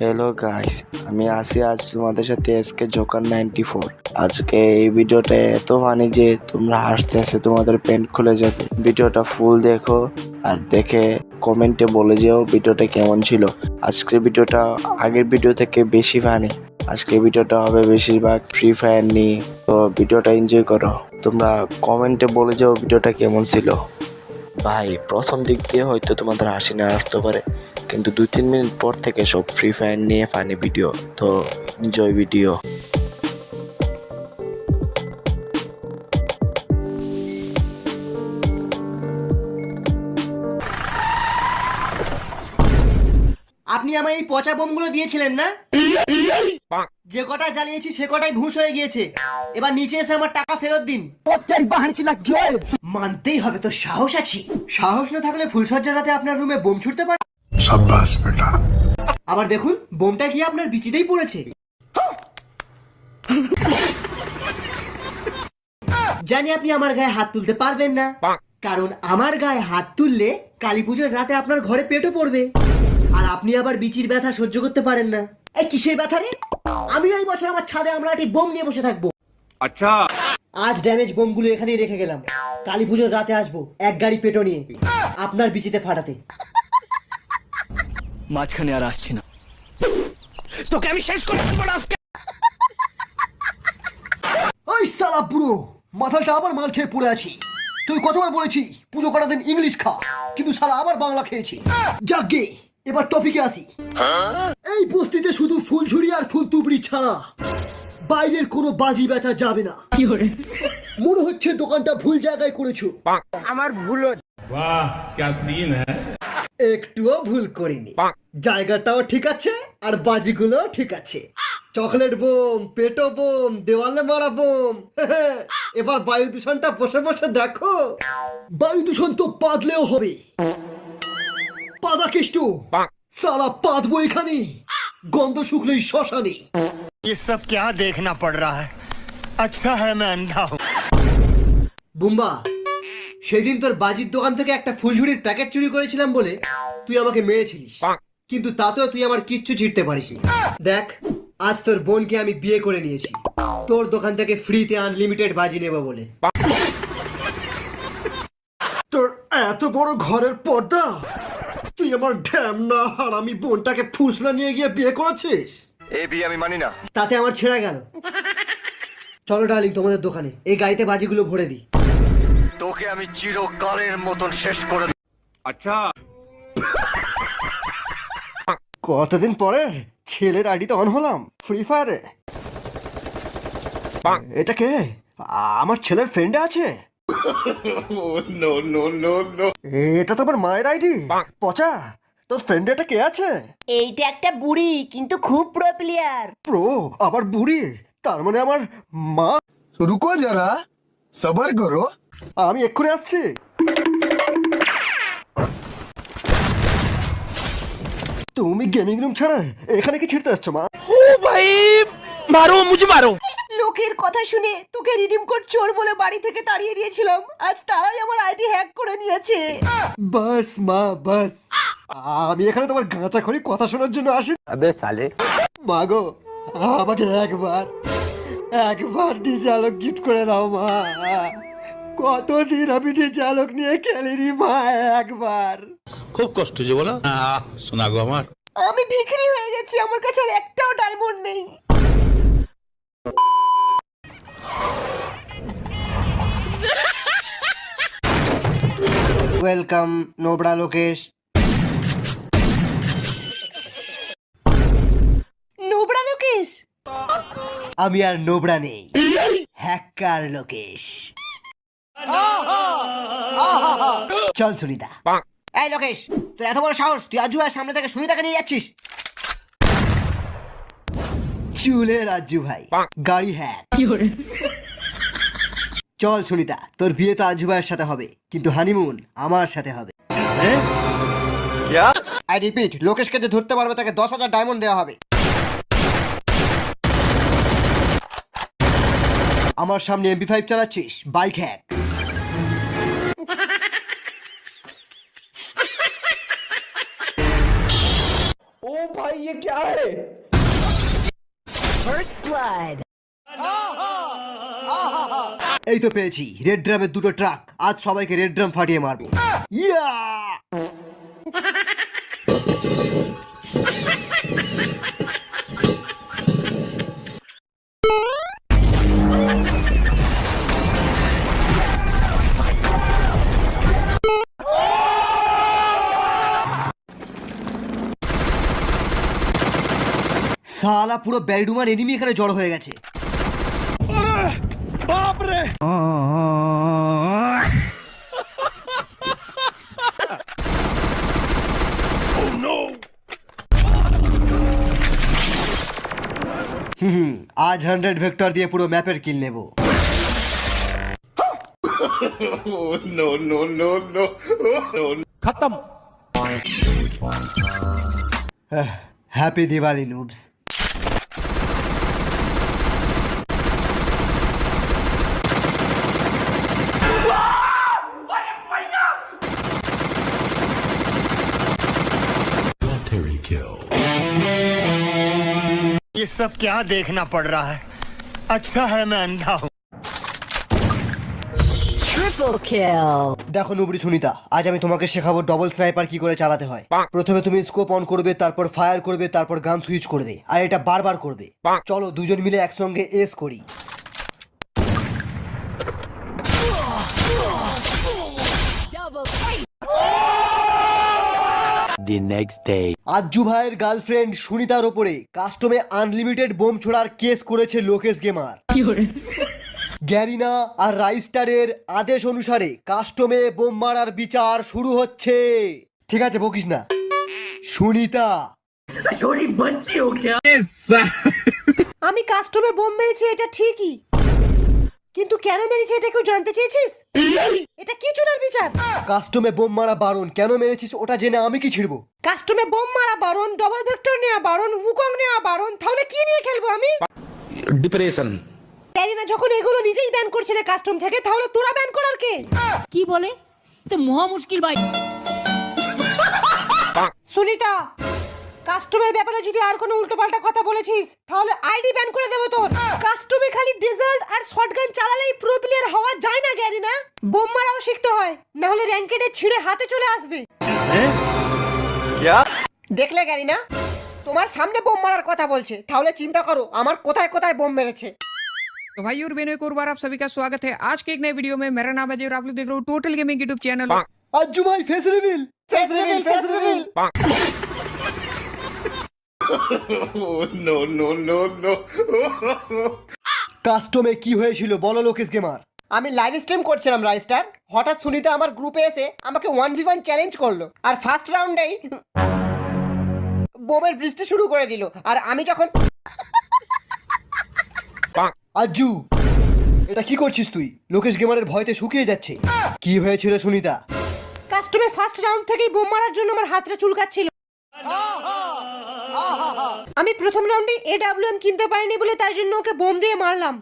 Hello guys, আমি আছি আজ তোমাদের সাথে এসকে জোকার 94। আজকে এই ভিডিওটা এত ফানি যে তোমরা হাসতে হাসতে তোমাদের প্যান্ট খুলে যাবে। ভিডিওটা ফুল দেখো আর দেখে কমেন্টে বলে যেও ভিডিওটা কেমন ছিল। আজকের ভিডিওটা আগের ভিডিও থেকে বেশি ফানি। আজকের ভিডিওটা হবে বেশিরভাগ ফ্রি ফায়ার নিয়ে, তো ভিডিওটা এনজয় করো। তোমরা কমেন্টে বলে যাও ভিডিওটা কেমন ছিল। ভাই, প্রথম দিক দিয়ে হয়তো তোমাদের হাসি না আসতে পারে, কিন্তু 2-3 মিনিট পর থেকে সব ফ্রি ফায়ার নিয়ে ফানি ভিডিও, তো এনজয় ভিডিও। আপনি আমায় এই পচা বোমগুলো দিয়েছিলেন না? যে কটা জ্বালিয়েছি সে কটাই ভুস হয়ে গিয়েছে। এবার নিচে এসে আমার টাকা ফেরত দিন। মানতেই হবে, তো সাহস আছে। সাহস না থাকলে ফুলসজ্জার রাতে আপনার রুমে বোম ছুটতে পারে। शाबाश बेटा। আবার দেখুন, বোমটা গিয়ে আপনার বিচিতেই পড়েছে। জানি আপনি আমার গায়ে হাত তুলতে পারবেন না, কারণ আমার গায়ে হাত তুললে কালী পুজোর রাতে আপনার ঘরে পেটও পড়বে। আর আপনি আবার বিচির ব্যথা সহ্য করতে পারেন না। এই কিসের ব্যথা রে? আমি এই বছর আমার ছাদে আমরা একটি বোম নিয়ে বসে থাকবো। আচ্ছা, আজ ড্যামেজ বোমগুলো এখানেই রেখে গেলাম। কালী পুজোর রাতে আসবো এক গাড়ি পেটো নিয়ে আপনার বিচিতে ফাটাতে। মাঝখানে আর আসছি না, তোকে আমি শেষ করে দেবো আজকে। ওই সালা বুড়ো, মাথাটা আবার মাল খেয়ে পড়ে আছি। তুই কতবার বলেছি পুজো করার দিন ইংলিশ খা, কিন্তু সালা আবার বাংলা খেয়েছি। যাকে এবার টপিকে আসি। এই বস্তিতে শুধু ফুলঝুরি আর ফুল তুবড়ি ছাড়া বাইরের কোনো বাজি বেচা যাবে না। মনে হচ্ছে দোকানটা ভুল জায়গায় করেছো। वाह क्या सीन है। একটুও ভুল করিনি। জায়গাটাও ঠিক আছে আর বাজিগুলো ঠিক আছে। চকলেট বোম, পেটো বোম, দেওয়ালে মারা বোম। এবার বায়ু দূষণটা বসে বসে দেখো। বায়ু দূষণ তো পাদলেও হবে। পাদা কেষ্টু সালা পাদবো এখানে, গন্ধ শুকলেই শ্মশানে। ये सब क्या देखना पड़ रहा है। अच्छा है मैं अंधा हूँ। বুম্বা, সেদিন তোর বাজির দোকান থেকে একটা ফুলঝুরির প্যাকেট চুরি করেছিলাম বলে তুই আমাকে মেরেছিলিস, কিন্তু তাতেও তুই আমার কিচ্ছু ছিঁড়তে পারিসনি। দেখ, আজ তোর বোনকে আমি বিয়ে করে নিয়েছি তোর দোকান থেকে ফ্রিতে আনলিমিটেড বাজি নেব বলে। তোর এত বড় ঘরের পর্দা, তুই আমার ঢ্যামনা হারামি বোনটাকে ফুসলা নিয়ে গিয়ে বিয়ে করেছিস। এই বিয়ে আমি মানি না। তাতে আমার ছেঁড়া গেল। চলো ডার্লিং, তোমাদের দোকানে এই গাড়িতে বাজিগুলো ভরে দিই। তোকে আমি চিরকালের মতন শেষ করে দেব। আচ্ছা, কতদিন পরে ছেলের আইডিতে অন হলাম ফ্রি ফায়ারে। এটা কে? আমার ছেলের ফ্রেন্ডে আছে। এটা তো আমার মায়ের আইডি। পচা, তোর ফ্রেন্ডে এটা কে আছে? এইটা একটা বুড়ি, কিন্তু খুব প্রো প্লেয়ার। প্রো আবার বুড়ি, তার মানে আমার মা। रुको जरा सबर करो। আমি এক্ষুনি আসছি। তুমি গেমিং রুম ছাড়া এখানে কি ছিড়তে আসছো মা? ভাই মারো, মুঝে মারো। লোকের কথা শুনে তোকে রিডিম কোড চোর বলে বাড়ি থেকে তাড়িয়ে দিয়েছিলাম, আজ তারাই আমার আইডি হ্যাক করে নিয়েছে। বাস মা বাস, আমি এখানে তোমার গাঁচাখড়ি কথা শোনার জন্য আসি। আবে সালে, মা গো, আমাকে একবার ডিজে আলোক গিফট করে দাও মা। কতদিন আমি ডিজে আলোক নিয়ে খেলিনি মা, একবার। খুব কষ্ট যে বলো শোনা গো আমার। আমি ভিখারি হয়ে গেছি, আমার কাছে আর একটাও ডায়মন্ড নেই। ওয়েলকাম নোবড়া লোকেশ। নোবড়া লোকেশ? আমি আর নোবড়া নেই, হ্যাকার লোকেশ। চল সুনিতা। এই লোকেশ, তোর এত বড় সাহস, তুই আজু ভাইয়ের সামনে থেকে সুনিতাকে নিয়ে যাচ্ছিস? চুলে রাজু ভাই, গাড়ি হ্যাক। চল সুনিতা, তোর বিয়ে তো আজু ভাইয়ের সাথে হবে, কিন্তু হানিমুন আমার সাথে হবে। আই রিপিট, লোকেশকে যে ধরতে পারবে তাকে 10,000 ডায়মন্ড দেওয়া হবে। আমার সামনে MP5 চালাচ্ছিস, বাইক হ্যাক। First blood. এই তো পেয়েছি রেড ড্রামের দুটো ট্রাক। আজ সবাইকে রেড ড্রাম ফাটিয়ে মারবো। ইয়া! সালা পুরো ব্যারিডুমার এনিমি এখানে জড়ো হয়ে গেছে। আজ 100 ভেক্টর দিয়ে পুরো ম্যাপের কিল নেব। खत्म। হ্যাপি দিওয়ালি নুবস। ये सब क्या देखना पड़ रहा है? अच्छा है मैं अंधा हूँ। Triple kill. দেখো নুবড়ি সুনিতা, আজ আমি তোমাকে শেখাবো ডবল স্নাইপার কি করে চালাতে হয়। প্রথমে তুমি স্কোপ অন করবে, তারপর ফায়ার করবে, তারপর গান সুইচ করবে, আর এটা বারবার করবে। চলো দুজন মিলে একসঙ্গে এস করি। Double kill. The next day. Ajju ভাইয়ের গার্লফ্রেন্ড সুনিতার ওপরে কাস্টমে আনলিমিটেড বোম ছোড়ার কেস করেছে লোকেশ গেমার। গ্যারিনা আর রাইস্টারের আদেশ অনুসারে কাস্টমে বোম মারার বিচার শুরু হচ্ছে। ঠিক আছে বকিস না। সুনিতা, আমি কাস্টমে বোম মেরেছি এটা ঠিকই, কিন্তু কেন মেরেছি এটা কেউ জানতে চেয়েছিস? এটা কি চুনার বিচার? কাস্টমে বোম মারা বারণ, কেন মেরেছিস ওটা জেনে আমি কি ছিড়বো? কাস্টমে বোম মারা বারণ, ডবল ভেক্টর নেওয়া বারণ, উকং নেওয়া বারণ, তাহলে কি নিয়ে খেলবো আমি? Depression. ক্যারিনা যখন এগুলো নিজেই ব্যান করছে না কাস্টম থেকে, তাহলে তোরা ব্যান করার কে? কি বলে? তো মহা মুশকিল ভাই। সুনিতা, কাস্টমের ব্যাপারে যদি আর কোনো উল্টোপাল্টা কথা বলেছিস তাহলে আইডি ব্যান করে দেবো তোর। কাস্টমে খালি ডেজার্ট আর শটগান চালালেই প্রো প্লেয়ার হওয়া যায় না গ্যারিনা, বোম মারাও শিখতে হয়, না হলে র্যাঙ্কেডে ছিঁড়ে হাতে চলে আসবে। দেখলে গ্যারিনা, তোমার সামনে বোম মারার কথা বলছে, তাহলে চিন্তা করো আমার কোথায় কোথায় বোম মেরেছে। तो भाई और बहनों एक और बार आप सभी का स्वागत है आज के एक नए वीडियो में। मेरा नाम है अजय और आप लोग देख रहे हो total gaming YouTube channel. Ajju ভাই face reveal, face reveal, face reveal. কাস্টমে কি হয়েছিল বলো লোকেশ গেমার? আমি লাইভ স্ট্রিম করছিলাম রাইস্টার, হঠাৎ সুনিতা আমার গ্রুপে এসে আমাকে 1v1 চ্যালেঞ্জ করলো, আর ফার্স্ট রাউন্ডেই বোমের বৃষ্টি শুরু করে দিল। আর আমি যখন আজ্জু, এটা কি করছিস তুই? লোকেশ গেমারের ভয়তে শুকিয়ে যাচ্ছে। কি হয়েছিল সুনিতা? কাস্টমে ফার্স্ট রাউন্ড থেকেই বোম মারার জন্য আমার হাতটা চুলকাচ্ছিল। আমি প্রথম রাউন্ডে AWM কিনতে পারিনি বলে তাই জন্য ওকে বোম দিয়ে মারলাম।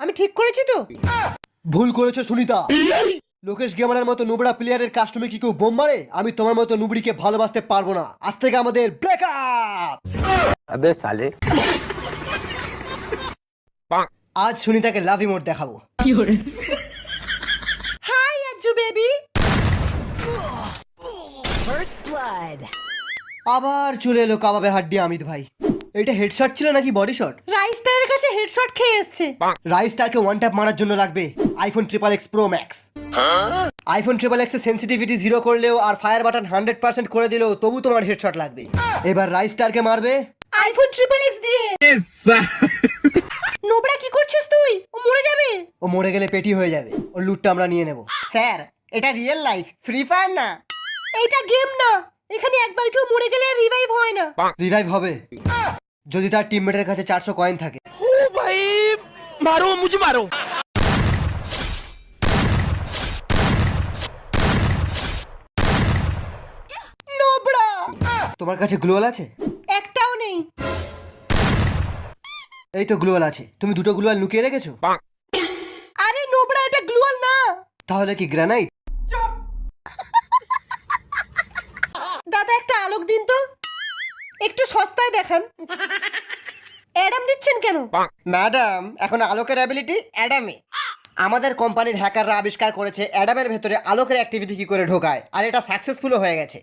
আমি ঠিক করেছি তো? ভুল করেছো সুনিতা। লোকেশ গেমারের মতো নুবড়া প্লেয়ারের কাস্টমে কি কেউ বোম মারে? আমি তোমার মতো নুবড়িকে ভালোবাসতে পারবো না। আজ থেকে আমাদের ব্রেকআপ। अबे साले। আজ সুনিতাকে লাভ ইমোট দেখাবো। Hi Ajju baby. First blood. আবার চলে এলো কাবাবে হাড্ডি আমিত ভাই। এটা হেডশট ছিল নাকি বডি শট? রাইস্টারের কাছে হেডশট খেয়ে এসছে। রাইস্টারকে ওয়ান ট্যাপ মারার জন্য লাগবে iPhone XXX pro max. IPhone XXX এর সেন্সিটিভিটি 0 করলেও আর ফায়ার বাটন 100% করে দিলেও তবু তোমার হেডশট লাগবে। এবার রাইস্টারকে মারবে আইফোন XXX দিয়ে। নোবড়া কি করছিস তুই? ও মরে যাবে। ও মরে গেলে পেটি হয়ে যাবে, ওর লুটটা আমরা নিয়ে নেব। স্যার, এটা রিয়েল লাইফ, ফ্রি ফায়ার না। এটা গেম না, এখানে একবার কেউ মরে গেলে রিভাইভ হয় না। রিভাইভ হবে যদি তার টিমমেটের কাছে 400 কয়েন থাকে। ओ भाई मारो मुझे मारो। নোবড়া, তোমার কাছে গ্লোয়াল আছে? একটাও নেই। এই তো গ্লোয়াল আছে। তুমি দুটো গ্লোয়াল লুকিয়ে রেখেছো? আরে নোবড়া, এটা গ্লুয়াল না। তাহলে কি গ্রানাইট? দাদা একটা আলোক দিন তো। একটু সস্তায় দেখান। অ্যাডাম দিচ্ছেন কেন? ম্যাডাম, এখন আলোকের অ্যাবিলিটি অ্যাডামে। আমাদের কোম্পানির হ্যাকাররা আবিষ্কার করেছে অ্যাডামের ভেতরে আলোকের অ্যাক্টিভিটি কি করে ঢোকায়, আর এটা সাকসেসফুলও হয়ে গেছে।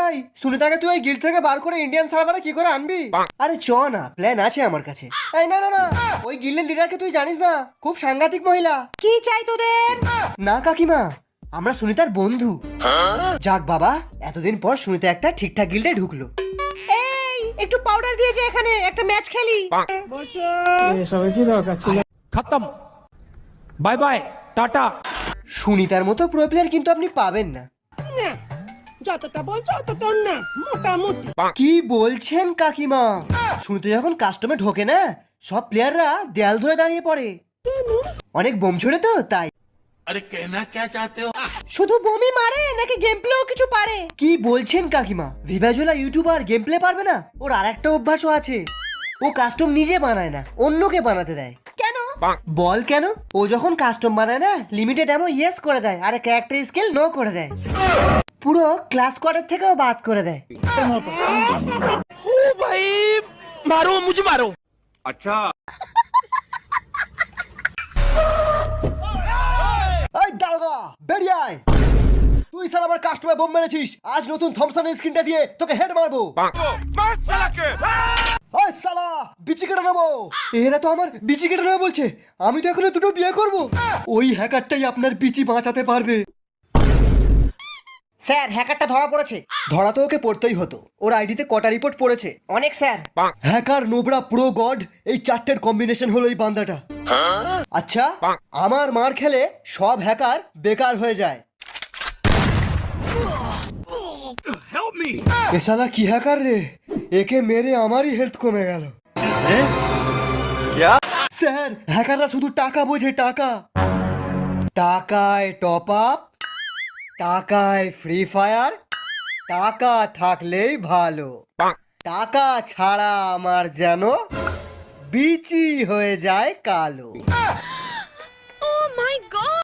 এই সুনিতাকে তুই ওই গিল্ড থেকে বার করে ইন্ডিয়ান সার্ভারে কি করে আনবি? আরে চ না, প্ল্যান আছে আমার কাছে। এই না না না, ওই গিল্ডের লিডারকে তুই জানিস না, খুব সাংঘাতিক মহিলা। কি চাই তোদের? না কাকিমা, আমরা সুনিতার বন্ধু। যাক বাবা, এতদিন পর সুনিতা একটা ঠিকঠাক গিল্ডে ঢুকলো। এই একটু পাউডার দিয়ে যে এখানে একটা ম্যাচ খেলি। खत्म बाय बाय टाटा সুনিতার মতো প্রো প্লেয়ার কিন্তু আপনি পাবেন না। যতটা বলছো ততটা না, মোটামুটি। কি বলছেন কাকিমা? সুনিতা যখন কাস্টমে ঢোকে না, সব প্লেয়াররা দেয়াল ধরে দাঁড়িয়ে পড়ে। অনেক বোম ছড়ে তো তাই। শুধু বমি মারে নাকি গেম প্লেও কিছু পারে? কি বলছেন কাকিমা? ভিভাজোলা ইউটিউবার গেম প্লে পারবে না? ওর আরেকটা অভ্যাসও আছে, ও কাস্টম নিজে বানায় না, অন্যকে বানাতে দেয়। কেন? বল কেন? ও যখন কাস্টম বানায় না, লিমিটেড এমন ইয়েস করে দেয়, আর ক্যারেক্টার স্কিল নো করে দেয়। পুরো ক্লাস কোয়ার্ডের থেকেও বাদ করে দেয়। भाई मारो मुझे मारो अच्छा এই দারোগা, বেরিয়ে আয়। তুই শালা আমার কাস্টমার বোম মেরেছিস, আজ নতুন থমসনের স্ক্রিনটা দিয়ে তোকে হেড মারবো। ওই শালা, বিচি কেটে নেবো। এরা তো আমার বিচি কেটে নেবে বলছে, আমি তো এখনো দুটো বিয়ে করব। ওই হ্যাকারটাই আপনার বিচি বাঁচাতে পারবে। স্যার, হ্যাকারটা ধরা পড়েছে। ধরা তো ওকে পড়তেই হতো, ওর আইডিতে কটা রিপোর্ট পড়েছে অনেক sir. Hacker, Nubra, pro, god, এই চারটের কম্বিনেশন হলো এই বান্দাটা। আচ্ছা, আমার মার খেলে সব হ্যাকার বেকার হয়ে যায়। এ শালা কি হ্যাকার রে, একে মেরে আমারই হেলথ কমে গেল। স্যার, হ্যাকাররা শুধু টাকা বোঝে, টাকা। টাকায় টপ আপ, টাকায় ফ্রি ফায়ার, টাকা থাকলেই ভালো। টাকা ছাড়া আমার যেন বিচি হয়ে যায় কালো। Oh my god!